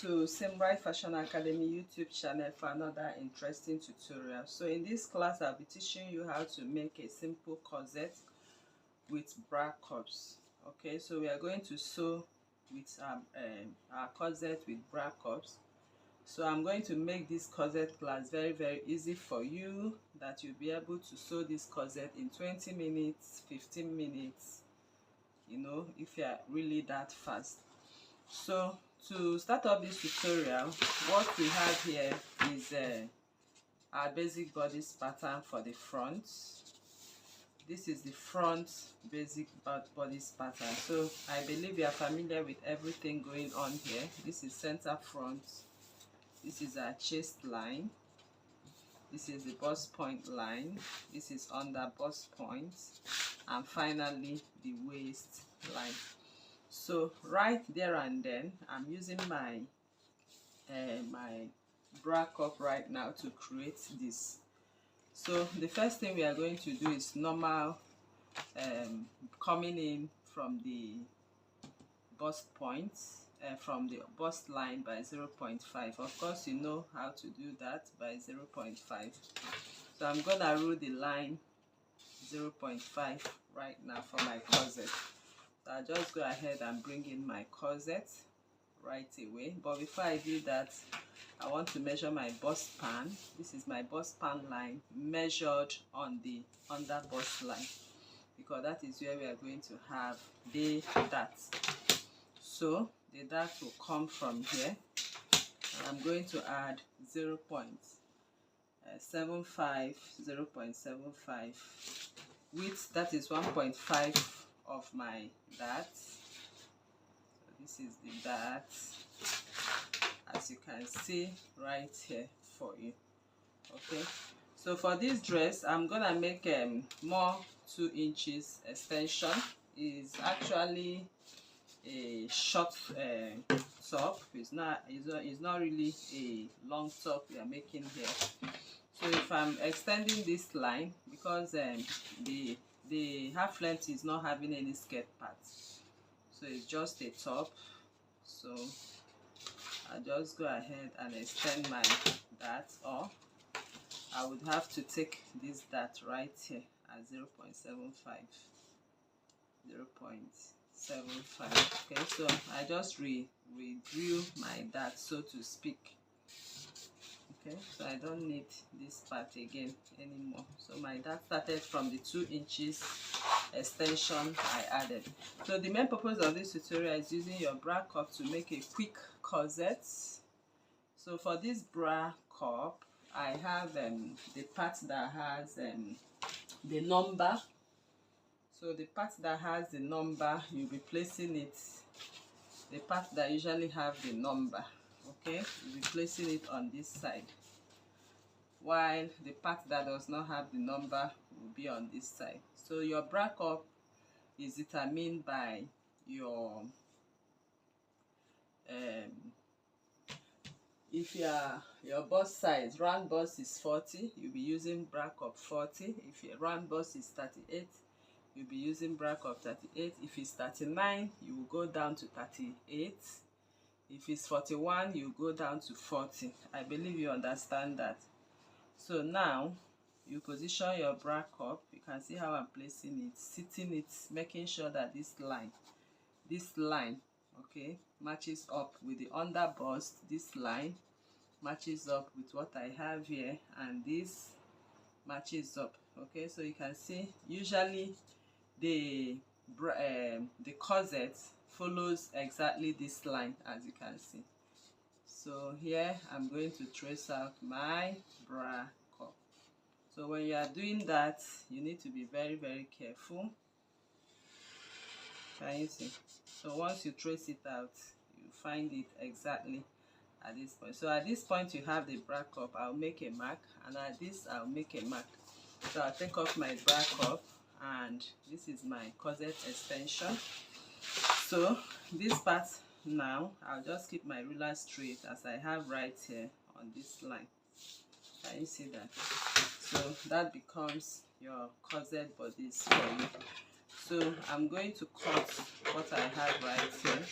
to Simrai Fashion Academy YouTube channel for another interesting tutorial. So in this class I'll be teaching you how to make a simple corset with bra cups. Okay, so we are going to sew with our corset with bra cups. So I'm going to make this corset class very easy for you, that you'll be able to sew this corset in 20 minutes, 15 minutes, you know, if you're really that fast. So to start off this tutorial, what we have here is our basic bodice pattern for the front. This is the front basic bodice pattern. So I believe you are familiar with everything going on here. This is center front, this is our chest line, this is the bust point line, this is under bust point, and finally the waist line. So right there and then, I'm using my my bra cup right now to create this. So the first thing we are going to do is normal coming in from the bust point, from the bust line by 0.5. Of course you know how to do that, by 0.5. So I'm gonna rule the line 0.5 right now for my corset. So I'll just go ahead and bring in my corset right away. But before I do that, I want to measure my bust pan. This is my bust pan line measured on the under bust line, because that is where we are going to have the dart. So the dart will come from here, and I'm going to add 0.75, 0.75 width, that is 1.5 of my dart. So this is the dart, as you can see right here for you. Okay, so for this dress I'm gonna make more 2 inches extension. Is actually a short top. It's not really a long top we are making here. So if I'm extending this line, because the half length is not having any skirt parts, so it's just a top. So I'll just go ahead and extend my dart, or I would have to take this dart right here at 0.75. 0.75. Okay, so I just redrew my dart, so to speak. Okay, so I don't need this part again anymore. So my dart started from the 2 inches extension I added. So the main purpose of this tutorial is using your bra cup to make a quick corset. So for this bra cup, I have the part that has the number. So the part that has the number, you'll be placing it, the part that usually have the number, okay, you'll be placing it on this side, while the part that does not have the number will be on this side. So your bra cup is determined by your if your bust size, round bust is 40, you'll be using bra cup 40. If your round bust is 38, you'll be using bra cup 38. If it's 39, you will go down to 38. If it's 41, you go down to 40. I believe you understand that. So now you position your bra cup. You can see how I'm placing it, sitting it, making sure that this line, okay, matches up with the under bust. This line matches up with what I have here, and this matches up. Okay, so you can see usually the corset follows exactly this line, as you can see. So here I'm going to trace out my bra cup. So when you are doing that, you need to be very careful. Can you see? So once you trace it out, you find it exactly at this point. So at this point you have the bra cup. I'll make a mark, and at this I'll make a mark. So I'll take off my bra cup, and this is my corset extension. So this part now, I'll just keep my ruler straight as I have right here on this line. Can you see that? So that becomes your corset bodice for you. So I'm going to cut what I have right here.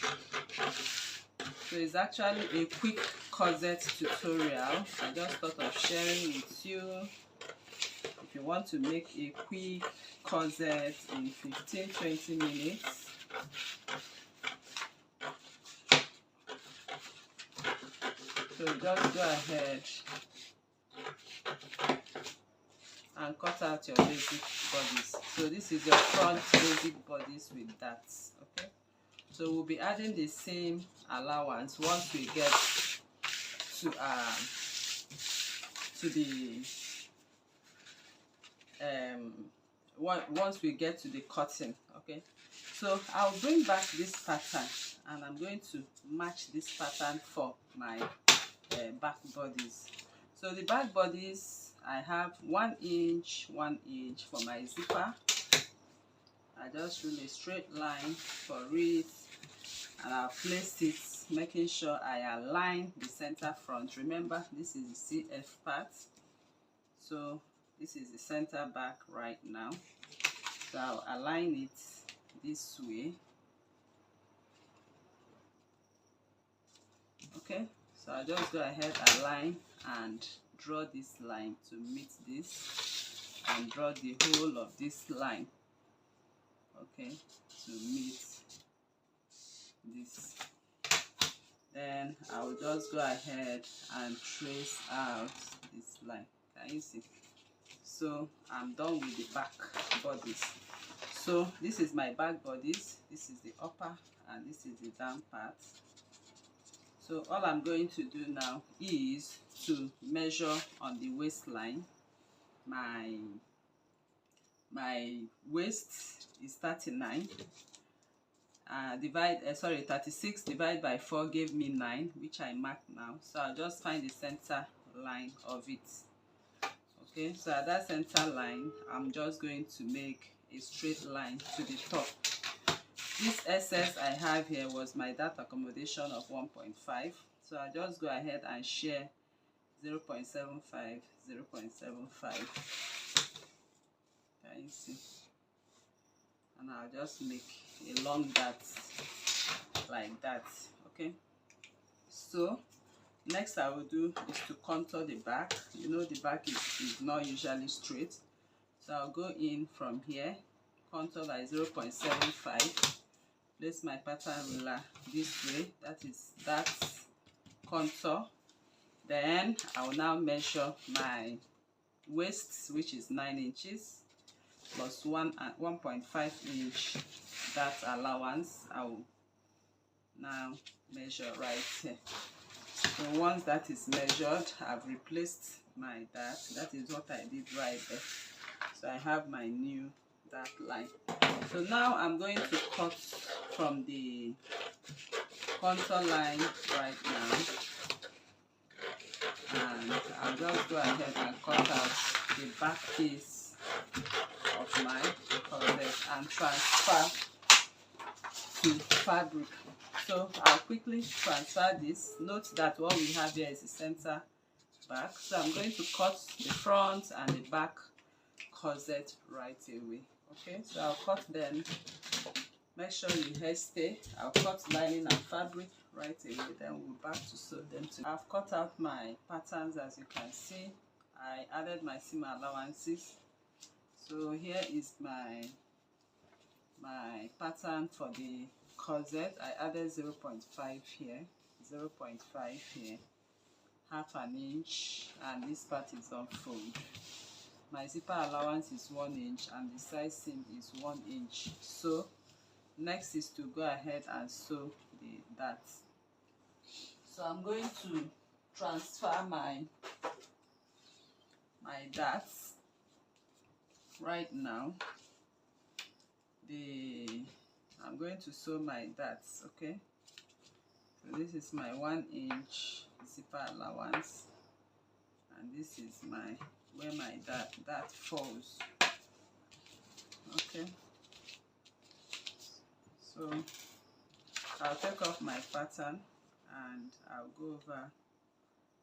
So it's actually a quick corset tutorial. I just thought of sharing with you. If you want to make a quick corset in 15-20 minutes, so just go ahead and cut out your basic bodice. So this is your front basic bodice with that. Okay, so we'll be adding the same allowance once we get to the once we get to the cutting. Okay, so I'll bring back this pattern and I'm going to match this pattern for my back bodies. So the back bodies, I have 1 inch, 1 inch for my zipper. I just drew a straight line for it and I'll place it, making sure I align the center front. Remember, this is the CF part, so this is the center back right now. So I'll align it this way. Okay, so I'll just go ahead, align and draw this line to meet this, and draw the whole of this line, okay, to meet this. Then I'll just go ahead and trace out this line. Can you see? So I'm done with the back bodies. So this is my back bodies, this is the upper and this is the down part. So all I'm going to do now is to measure on the waistline. My waist is 39. 36 divided by 4 gave me 9, which I mark now. So I'll just find the center line of it. Okay, so at that center line, I'm just going to make a straight line to the top. This excess I have here was my dart accommodation of 1.5. So I just go ahead and share 0.75, 0.75. Can you see? And I'll just make a long dart like that. Okay, so next I will do is to contour the back. You know the back is not usually straight, so I'll go in from here, contour by 0.75, place my pattern ruler this way, that is that contour. Then I will now measure my waist, which is 9 inches plus 1.5 inch dart allowance. I will now measure right here. So once that is measured, I've replaced my dart. That is what I did right there. So I have my new dart line. So now I'm going to cut from the contour line right now, and I'll just go ahead and cut out the back piece of my corset and transfer to fabric. So I'll quickly transfer this. Note that what we have here is the center back. So I'm going to cut the front and the back corset right away. Okay, so I'll cut them. Make sure you hairstay. I'll cut lining and fabric right away. Then we'll back to sew them together. I've cut out my patterns, as you can see. I added my seam allowances. So here is my pattern for the corset. I added 0.5 here, 0.5 here, half an inch, and this part is unfold. My zipper allowance is 1 inch and the side seam is 1 inch. So next is to go ahead and sew the dart. So I'm going to transfer my darts right now. I'm going to sew my darts. Okay, so this is my 1 inch zipper allowance, and this is where my dart falls. Okay, so I'll take off my pattern and I'll go over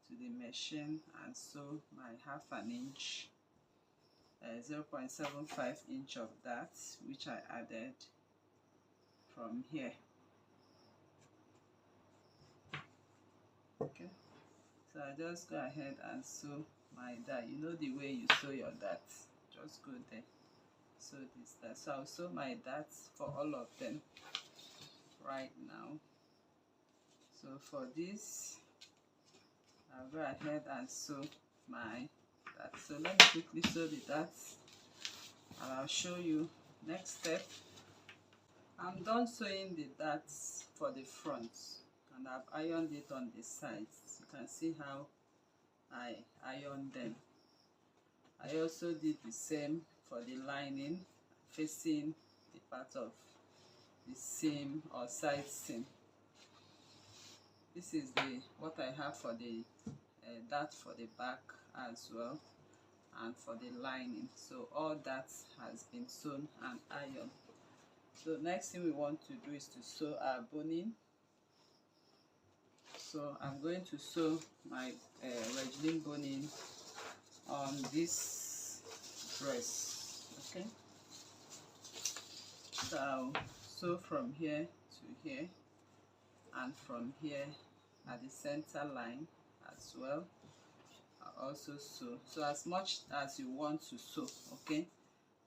to the machine and sew my half an inch, 0.75 inch of that, which I added from here. Okay, so I just go ahead and sew my dart. You know the way you sew your dart, just go there, sew this dart. So I'll sew my darts for all of them right now. So for this, I'll go ahead and sew my dart. So let me quickly sew the darts and I'll show you next step. I'm done sewing the darts for the front and I've ironed it on the sides. You can see how I ironed them. I also did the same for the lining facing the part of the seam or side seam. This is the what I have for the dart for the back as well, and for the lining. So all that has been sewn and ironed. So next thing we want to do is to sew our boning. So I'm going to sew my Regling boning on this dress. Okay, so I'll sew from here to here and from here at the center line as well. I'll also sew, so as much as you want to sew. Okay,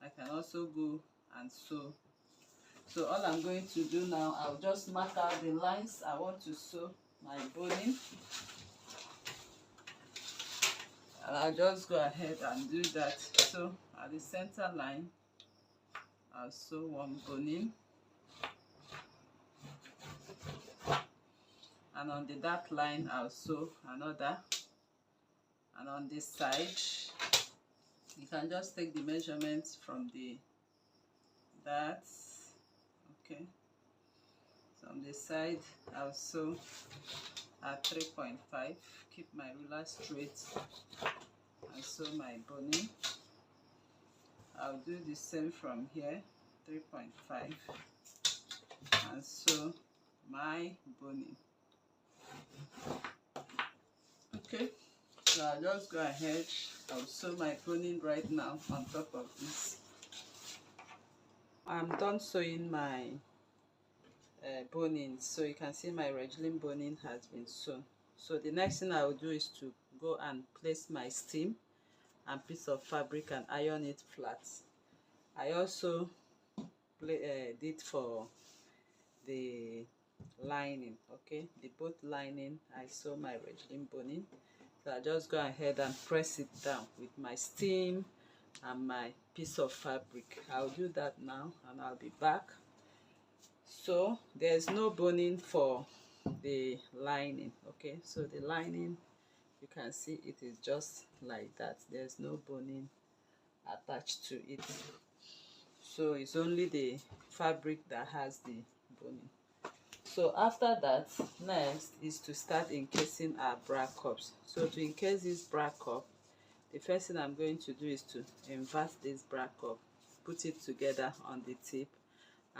I can also go and sew. So all I'm going to do now, I'll just mark out the lines I want to sew my boning, and I'll just go ahead and do that. So at the center line, I'll sew one boning, and on the dart line I'll sew another, and on this side you can just take the measurements from the darts. Okay, so on the side I'll sew at 3.5. Keep my ruler straight and sew my boning. I'll do the same from here, 3.5, and sew my boning. Okay, so I'll just go ahead, I'll sew my boning right now on top of this. I'm done sewing my boning, so you can see my Regling boning has been sewn. So the next thing I will do is to go and place my steam and piece of fabric and iron it flat. I also did for the lining. Okay, the both lining I sew my Regling boning. So I just go ahead and press it down with my steam and my piece of fabric. I'll do that now and I'll be back. So there's no boning for the lining. Okay, so the lining, you can see it is just like that. There's no boning attached to it, so it's only the fabric that has the boning. So after that, next is to start encasing our bra cups. So to encase this bra cup, the first thing I'm going to do is to invert this bra cup, put it together on the tip,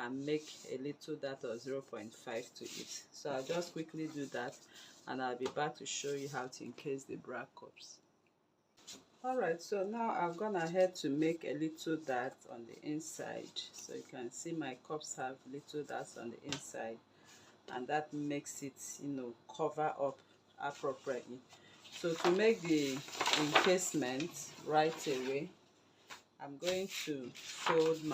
and make a little dart of 0.5 to it. So I'll just quickly do that and I'll be back to show you how to encase the bra cups. Alright, so now I've gone ahead to make a little dart on the inside. So you can see my cups have little darts on the inside, and that makes it, you know, cover up appropriately. So to make the encasement right away, I'm going to fold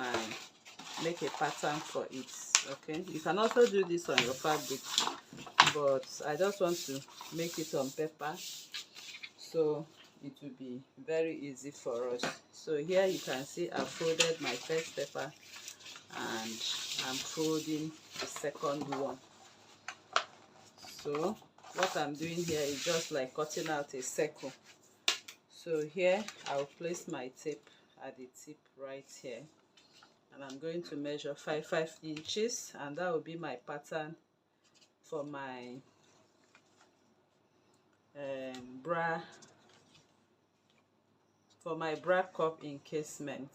make a pattern for it. Okay, you can also do this on your fabric, but I just want to make it on paper, so it will be very easy for us. So here you can see I folded my first paper and I'm folding the second one. So what I'm doing here is just like cutting out a circle. So here I'll place my tape at the tip right here, and I'm going to measure 5 inches, and that will be my pattern for my bra cup encasement.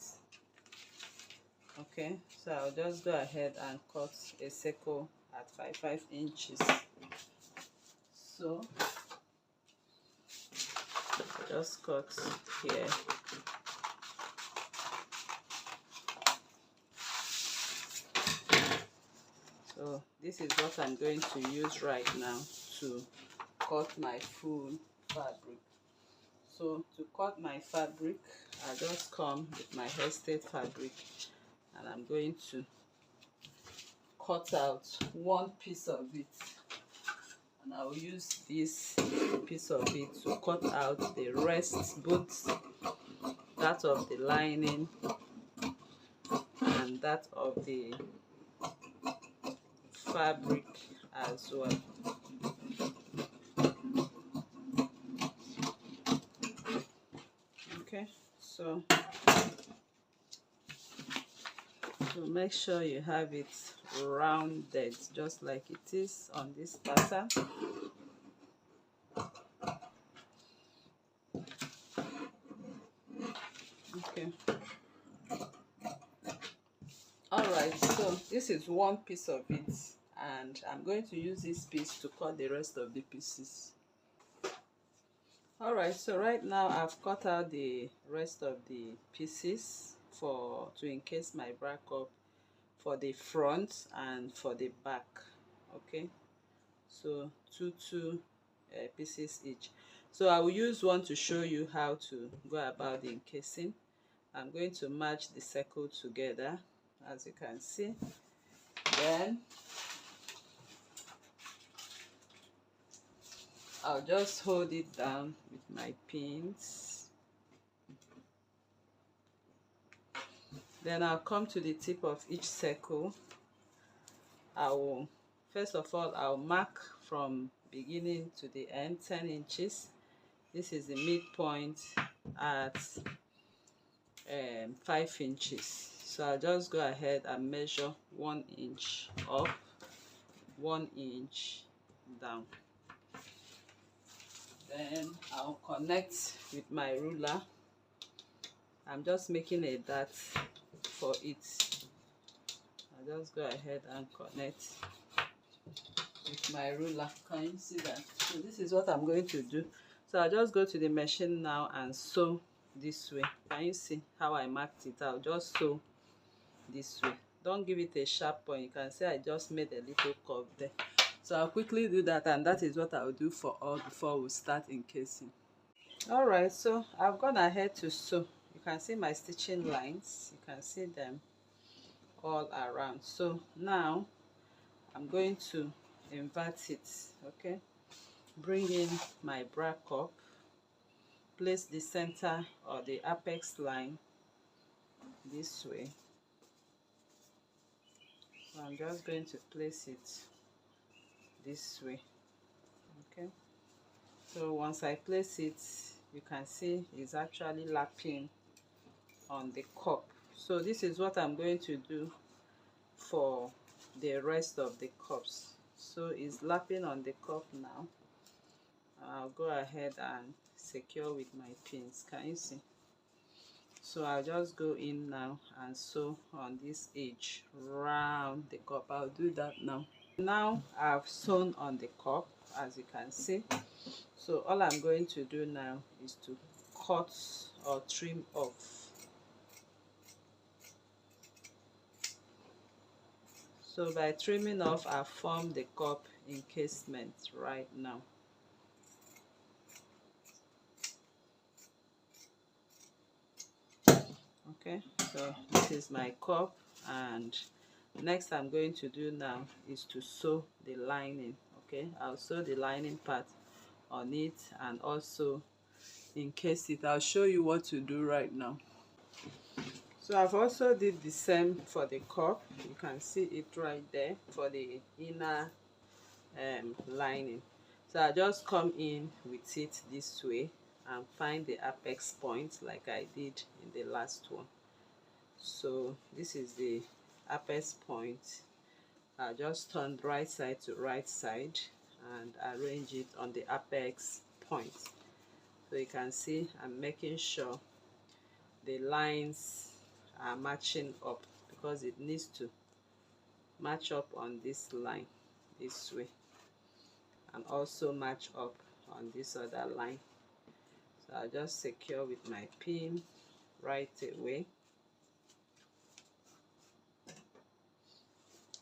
Okay, so I'll just go ahead and cut a circle at 5 inches. So just cut here. So this is what I'm going to use right now to cut my full fabric. So to cut my fabric, I just come with my hairstyle fabric and I'm going to cut out one piece of it, and I will use this piece of it to cut out the rest, both that of the lining and that of the fabric as well. Okay, so make sure you have it rounded just like it is on this pattern. Okay, all right, so this is one piece of it, and I'm going to use this piece to cut the rest of the pieces. All right, so right now I've cut out the rest of the pieces to encase my bra cup for the front and for the back. Okay, so two pieces each. So I will use one to show you how to go about the encasing. I'm going to match the circle together, as you can see. Then I'll just hold it down with my pins. Then I'll come to the tip of each circle. First of all, I'll mark from beginning to the end 10 inches. This is the midpoint at 5 inches. So I'll just go ahead and measure 1 inch up, 1 inch down. Then I'll connect with my ruler. I'm just making a dart for it. I'll just go ahead and connect with my ruler. Can you see that? So this is what I'm going to do. So I'll just go to the machine now and sew this way. Can you see how I marked it? I'll just sew this way. Don't give it a sharp point. You can see I just made a little curve there. So I'll quickly do that, and that is what I'll do for all before we start encasing. All right, so I've gone ahead to sew. You can see my stitching lines. You can see them all around. So now I'm going to invert it. Okay, bring in my bra cup, place the center or the apex line this way. So I'm just going to place it this way. Okay, so once I place it, you can see it's actually lapping on the cup. So this is what I'm going to do for the rest of the cups. So it's lapping on the cup now. I'll go ahead and secure with my pins. Can you see? So I'll just go in now and sew on this edge round the cup. I'll do that now. Now I've sewn on the cup, as you can see. So all I'm going to do now is to cut or trim off. So by trimming off, I form the cup encasement right now. Okay, so this is my cup, and next I'm going to do now is to sew the lining. Okay, I'll sew the lining part on it and also encase it. I'll show you what to do right now. So I've also did the same for the cup. You can see it right there for the inner lining. So I just come in with it this way and find the apex point like I did in the last one. So this is the apex point. I just turn right side to right side and arrange it on the apex point. So you can see I'm making sure the lines are matching up, because it needs to match up on this line this way and also match up on this other line. So I'll just secure with my pin right away.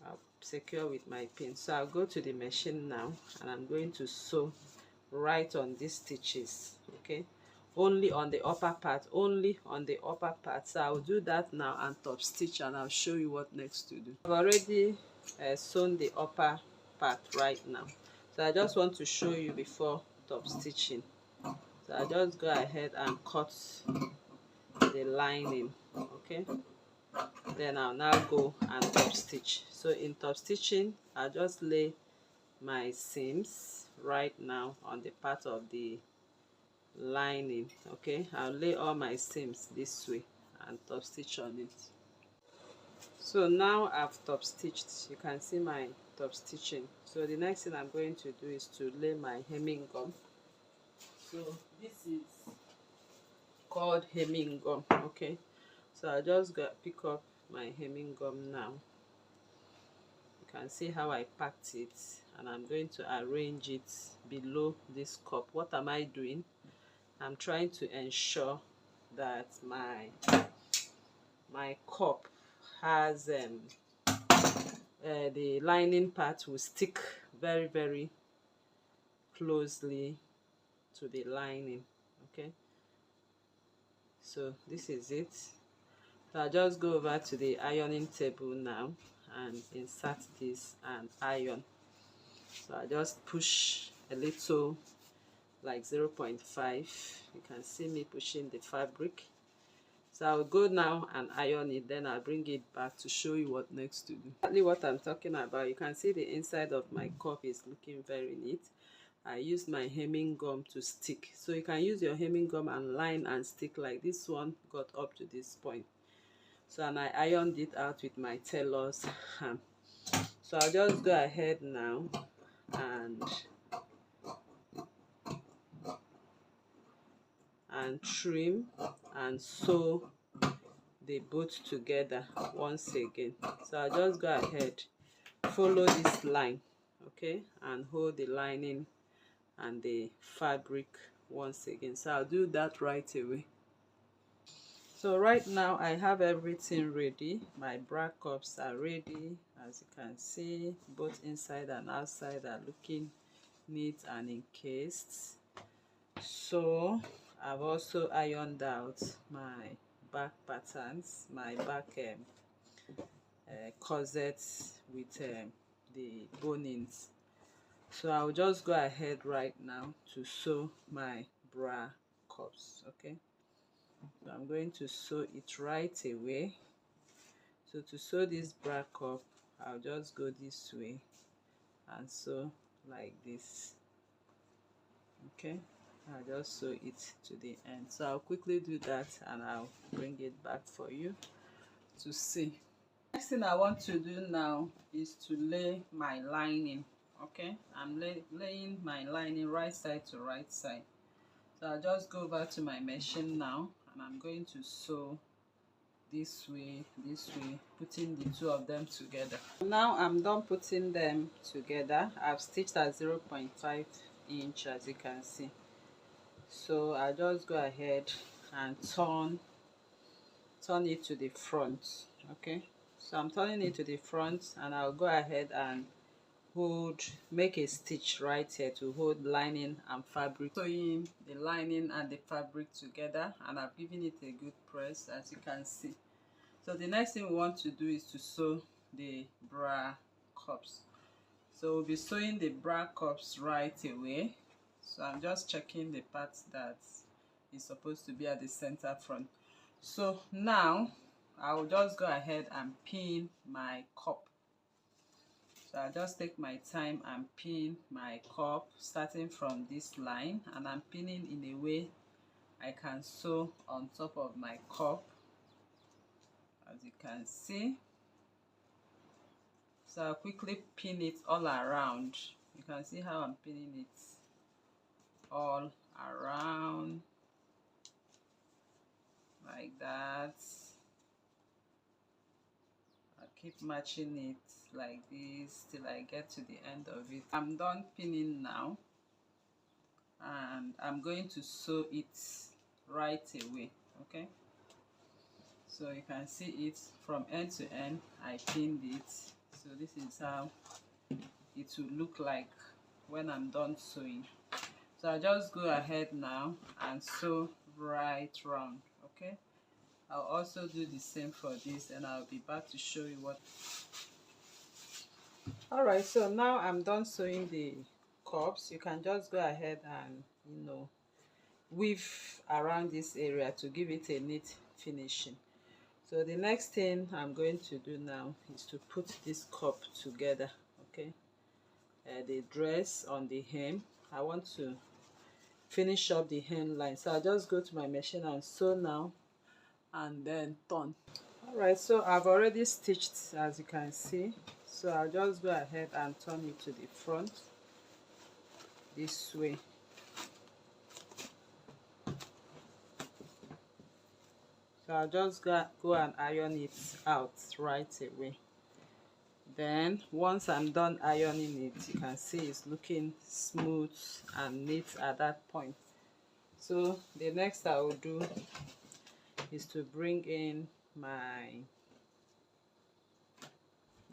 I'll secure with my pin. So I'll go to the machine now and I'm going to sew right on these stitches, okay, only on the upper part, only on the upper part. So I'll do that now and top stitch, and I'll show you what next to do. I've already sewn the upper part right now, so I just want to show you before top stitching. So I just go ahead and cut the lining, okay, then I'll now go and top stitch. So in top stitching, I'll just lay my seams right now on the part of the lining, okay. I'll lay all my seams this way and top stitch on it. So now I've top stitched, you can see my top stitching. So the next thing I'm going to do is to lay my hemming gum. So this is called hemming gum, okay. So I just pick up my hemming gum now. You can see how I packed it, and I'm going to arrange it below this cup. What am I doing? I'm trying to ensure that my cup has the lining part will stick very, very closely to the lining, okay. So this is it. So I'll just go over to the ironing table now and insert this and iron. So I just push a little, like 0.5. You can see me pushing the fabric. So I'll go now and iron it, then I'll bring it back to show you what next to do. Exactly what I'm talking about. You can see the inside of my cup is looking very neat. I used my hemming gum to stick. So you can use your hemming gum and line and stick, like this one got up to this point. So, and I ironed it out with my tailor's hand. So I'll just go ahead now and trim and sew the both together once again. So I'll just go ahead, follow this line, okay, and hold the lining and the fabric once again. So I'll do that right away. So right now I have everything ready. My bra cups are ready. As you can see, both inside and outside are looking neat and encased. So I've also ironed out my back patterns, my back corsets with the bonings. So I'll just go ahead right now to sew my bra cups, okay. So I'm going to sew it right away. So to sew this bra cup, I'll just go this way and sew like this, okay. I'll just sew it to the end. So I'll quickly do that and I'll bring it back for you to see. Next thing I want to do now is to lay my lining, okay. I'm laying my lining right side to right side. So I'll just go over to my machine now and I'm going to sew this way, putting the two of them together. Now I'm done putting them together. I've stitched at 0.5 inch, as you can see. So I'll just go ahead and turn it to the front, okay. So I'm turning it to the front and I'll go ahead and make a stitch right here to hold lining and fabric. Sewing the lining and the fabric together, and I've given it a good press, as you can see. So the next thing we want to do is to sew the bra cups. So we'll be sewing the bra cups right away. So I'm just checking the part that is supposed to be at the center front. So now I'll just go ahead and pin my cup. So I'll just take my time and pin my cup starting from this line, and I'm pinning in a way I can sew on top of my cup, as you can see. So I'll quickly pin it all around. You can see how I'm pinning it all around like that. I'll keep matching it like this till I get to the end of it. I'm done pinning now and I'm going to sew it right away, okay. So you can see it from end to end. I pinned it. So this is how it will look like when I'm done sewing. So I'll just go ahead now and sew right round. Okay, I'll also do the same for this, and I'll be back to show you what. Alright, so now I'm done sewing the cups. You can just go ahead and weave around this area to give it a neat finishing. So the next thing I'm going to do now is to put this cup together. Okay, the dress on the hem, I want to finish up the hemline, so I'll just go to my machine and sew now and then turn. Alright, so I've already stitched, as you can see, so I'll just go ahead and turn it to the front this way. So I'll just go and iron it out right away. Then once I'm done ironing it, you can see it's looking smooth and neat at that point. So the next I will do is to bring in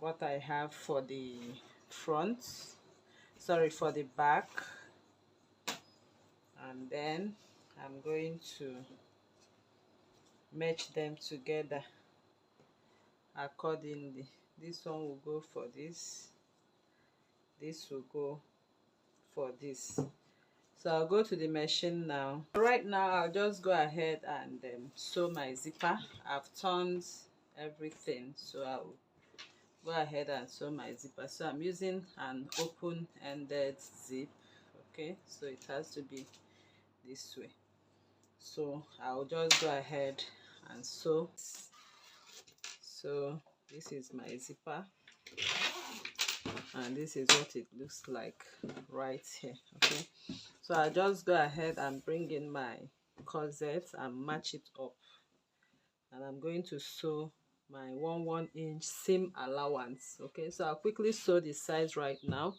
what I have for the front, for the back, and then I'm going to match them together accordingly. This one will go for this will go for this. So I'll go to the machine now. Right now I'll just go ahead and sew my zipper. I've turned everything, so I'll go ahead and sew my zipper. So I'm using an open-ended zip. Okay, so it has to be this way. So I'll just go ahead and sew. So this is my zipper, and this is what it looks like right here. Okay, so I'll just go ahead and bring in my corset and match it up, and I'm going to sew my 1/1" seam allowance. Okay, so I'll quickly sew the size right now.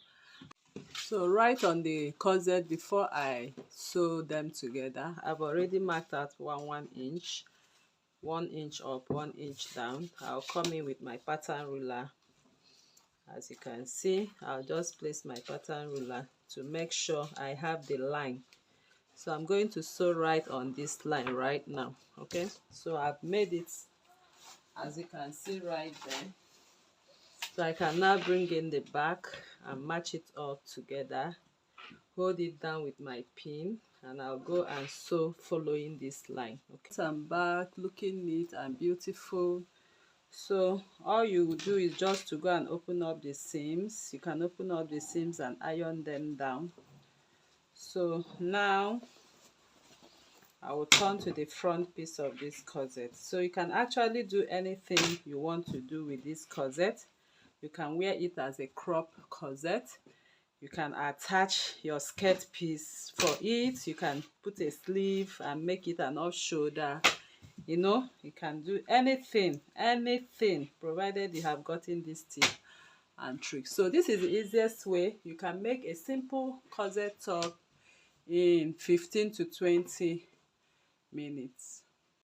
So right on the corset, before I sew them together, I've already marked out 1/1", 1 inch up, 1 inch down. I'll come in with my pattern ruler. As you can see, I'll just place my pattern ruler to make sure I have the line. So I'm going to sew right on this line right now. Okay, so I've made it, as you can see right there. So I can now bring in the back and match it up together, hold it down with my pin, and I'll go and sew following this line. Okay, so I'm back looking neat and beautiful. So all you will do is just to go and open up the seams. You can open up the seams and iron them down. So now I will turn to the front piece of this corset. So you can actually do anything you want to do with this corset. You can wear it as a crop corset. You can attach your skirt piece for it. You can put a sleeve and make it an off shoulder. You can do anything, provided you have gotten this tip and trick. So this is the easiest way. You can make a simple corset top in 15 to 20 minutes.